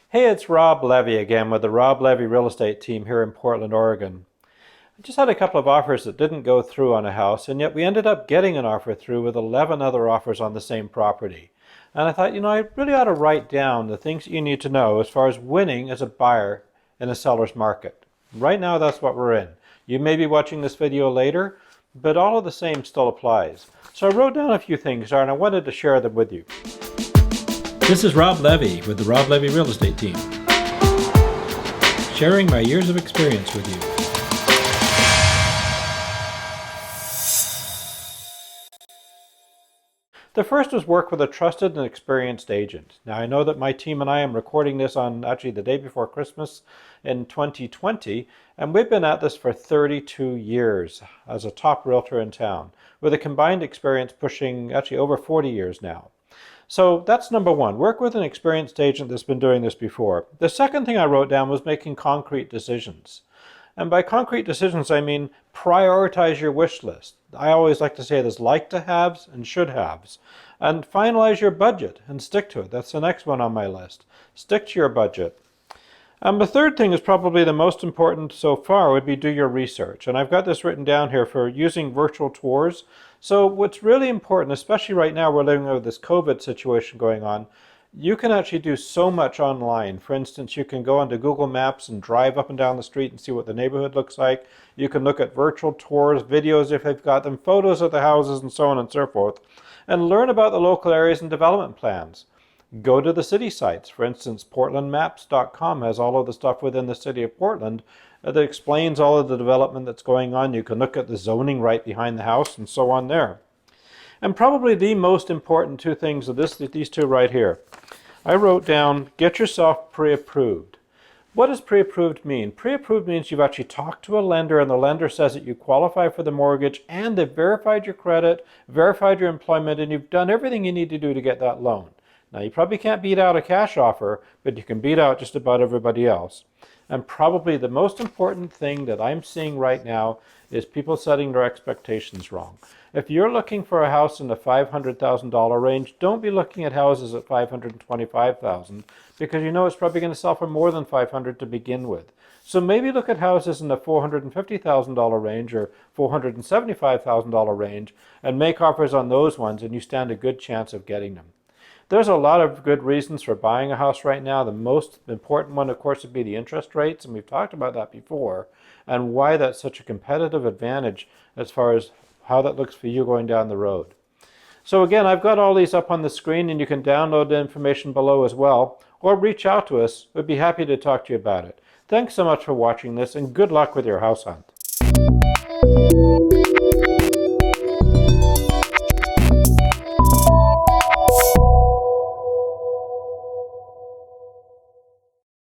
Hey, it's Rob Levy again with the Rob Levy Real Estate team here in Portland, Oregon. I just had a couple of offers that didn't go through on a house, and yet we ended up getting an offer through with 11 other offers on the same property. And I thought, I really ought to write down the things that you need to know as far as winning as a buyer in a seller's market. Right now, that's what we're in. You may be watching this video later, but all of the same still applies. So I wrote down a few things there, and I wanted to share them with you. This is Rob Levy with the Rob Levy Real Estate team, sharing my years of experience with you. The first was work with a trusted and experienced agent. Now I know that my team and I am recording this on actually the day before Christmas in 2020, and we've been at this for 32 years as a top realtor in town, with a combined experience pushing actually over 40 years now. So that's number one, work with an experienced agent that's been doing this before. The second thing I wrote down was making concrete decisions. And by concrete decisions, I mean prioritize your wish list. I always like to say there's like to haves and should haves. And finalize your budget and stick to it. That's the next one on my list. Stick to your budget. The third thing is probably the most important so far would be do your research. And I've got this written down here for using virtual tours. So what's really important, especially right now we're living with this COVID situation going on, you can actually do so much online. For instance, you can go onto Google Maps and drive up and down the street and see what the neighborhood looks like. You can look at virtual tours, videos if they've got them, photos of the houses and so on and so forth, and learn about the local areas and development plans. Go to the city sites. For instance, portlandmaps.com has all of the stuff within the city of Portland that explains all of the development that's going on. You can look at the zoning right behind the house and so on there. And probably the most important two things of these two right here. I wrote down, get yourself pre-approved. What does pre-approved mean? Pre-approved means you've actually talked to a lender and the lender says that you qualify for the mortgage and they've verified your credit, verified your employment, and you've done everything you need to do to get that loan. Now you probably can't beat out a cash offer, but you can beat out just about everybody else. And probably the most important thing that I'm seeing right now is people setting their expectations wrong. If you're looking for a house in the $500,000 range, don't be looking at houses at $525,000 because you know it's probably going to sell for more than $500,000 to begin with. So maybe look at houses in the $450,000 range or $475,000 range and make offers on those ones, and you stand a good chance of getting them. There's a lot of good reasons for buying a house right now. The most important one, of course, would be the interest rates, and we've talked about that before, and why that's such a competitive advantage as far as how that looks for you going down the road. So again, I've got all these up on the screen, and you can download the information below as well, or reach out to us. We'd be happy to talk to you about it. Thanks so much for watching this, and good luck with your house hunt.